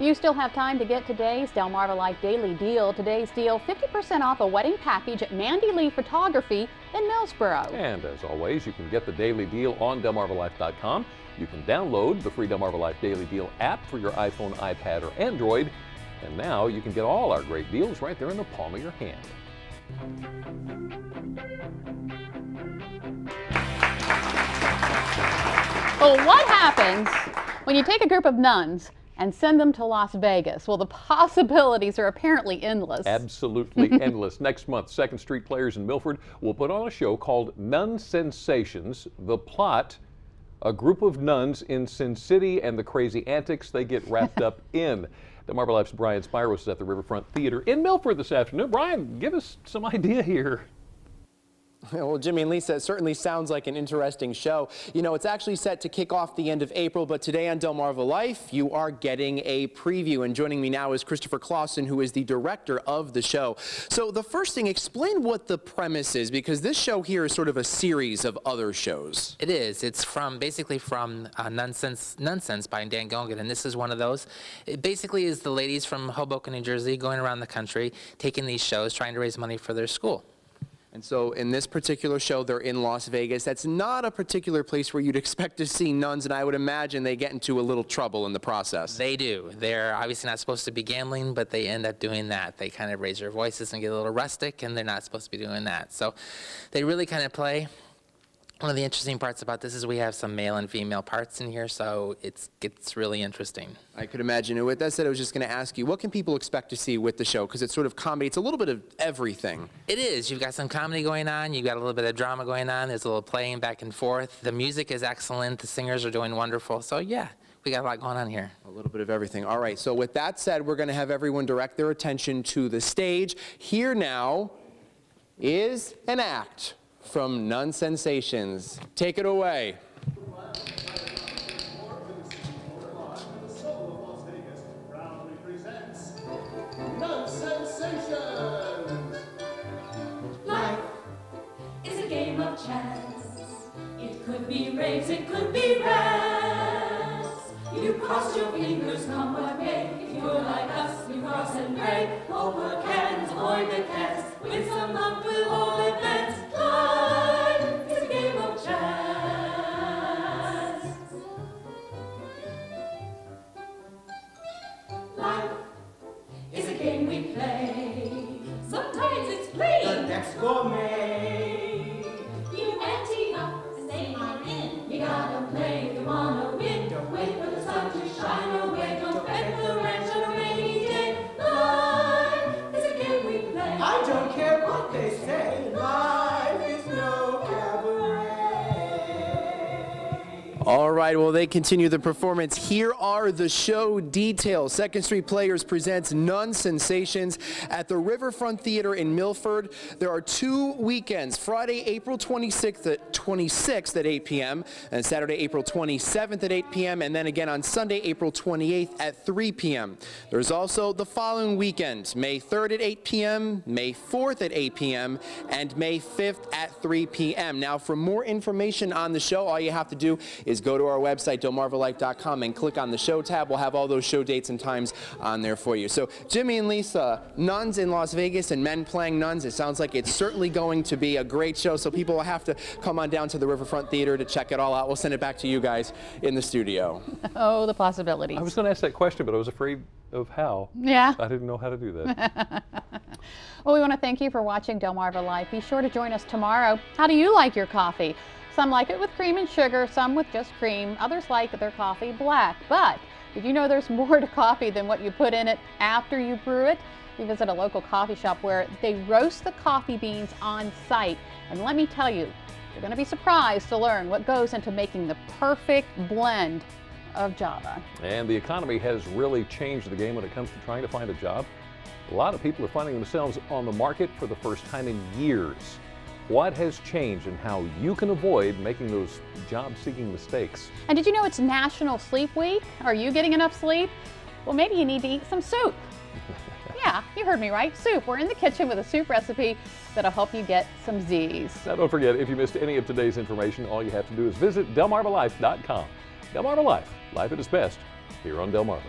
You still have time to get today's Delmarva Life Daily Deal. Today's deal, 50% off a wedding package at Mandy Lee Photography in Millsboro. And as always, you can get the Daily Deal on DelmarvaLife.com. You can download the free Delmarva Life Daily Deal app for your iPhone, iPad, or Android. And now you can get all our great deals right there in the palm of your hand. Well, what happens when you take a group of nuns and send them to Las Vegas? Well, the possibilities are apparently endless. Absolutely endless. Next month, 2nd Street Players in Milford will put on a show called Nun Sensations. The plot, a group of nuns in Sin City and the crazy antics they get wrapped up in. Delmarva Life's Brian Spiros is at the Riverfront Theater in Milford this afternoon. Brian, give us some idea here. Well, Jimmy and Lisa, it certainly sounds like an interesting show. You know, it's actually set to kick off the end of April, but today on Delmarva Life, you are getting a preview. And joining me now is Christopher Clausen, who is the director of the show. So the first thing, explain what the premise is, because this show here is sort of a series of other shows. It is. It's basically from Nonsense by Dan Gilligan, and this is one of those. It basically is the ladies from Hoboken, New Jersey, going around the country, taking these shows, trying to raise money for their school. And so in this particular show, they're in Las Vegas. That's not a particular place where you'd expect to see nuns, and I would imagine they get into a little trouble in the process. They do. They're obviously not supposed to be gambling, but they end up doing that. They kind of raise their voices and get a little rustic, and they're not supposed to be doing that. So they really kind of play. One of the interesting parts about this is we have some male and female parts in here, so it gets really interesting. I could imagine. With that said, I was just going to ask you, what can people expect to see with the show? Because it's sort of comedy. It's a little bit of everything. It is. You've got some comedy going on. You've got a little bit of drama going on. There's a little playing back and forth. The music is excellent. The singers are doing wonderful. So, yeah, we got a lot going on here. A little bit of everything. All right. So with that said, we're going to have everyone direct their attention to the stage. Here now is an act from Nun Sensations. Take it away. Nun Sensations! Life is a game of chance. It could be raves, it could be rest. You cross your fingers, come what may. If you're like us, you cross and pray. Hope what can, avoid the cast. With some luck, we'll all advance. Life is a game of chance. Life is a game we play. Sometimes it's plain. The next gourmet. You ante up and say I'm in. You gotta play if you wanna win. Don't wait for the sun to shine away. Don't bet the ranch on a rainy day. Life is a game we play. I don't care what they say. Life is no cabaret. All right, well, they continue the performance. Here are the show details. 2nd Street Players presents Nun Sensations at the Riverfront Theater in Milford. There are 2 weekends, Friday, April 26th at 8 p.m., and Saturday, April 27th at 8 p.m., and then again on Sunday, April 28th at 3 p.m. There's also the following weekend, May 3rd at 8 p.m., May 4th at 8 p.m., and May 5th at 3 p.m. Now, for more information on the show, all you have to do is go to our website, delmarvalife.com, and click on the show tab. We'll have all those show dates and times on there for you. So, Jimmy and Lisa, nuns in Las Vegas and men playing nuns, it sounds like it's certainly going to be a great show, so people will have to come on down to the Riverfront Theater to check it all out. We'll send it back to you guys in the studio. Oh, the possibilities. I was going to ask that question, but I was afraid of how. Yeah. I didn't know how to do that. Well, we want to thank you for watching Delmarva Life. Be sure to join us tomorrow. How do you like your coffee? Some like it with cream and sugar, some with just cream. Others like their coffee black. But did you know there's more to coffee than what you put in it after you brew it? You visit a local coffee shop where they roast the coffee beans on site. And let me tell you, you're going to be surprised to learn what goes into making the perfect blend of Java. And the economy has really changed the game when it comes to trying to find a job. A lot of people are finding themselves on the market for the first time in years. What has changed and how you can avoid making those job-seeking mistakes? And did you know it's National Sleep Week? Are you getting enough sleep? Well, maybe you need to eat some soup. Yeah, you heard me right. Soup. We're in the kitchen with a soup recipe that'll help you get some Z's. Now, don't forget, if you missed any of today's information, all you have to do is visit DelmarvaLife.com. Delmarva Life, life at its best, here on Delmarva.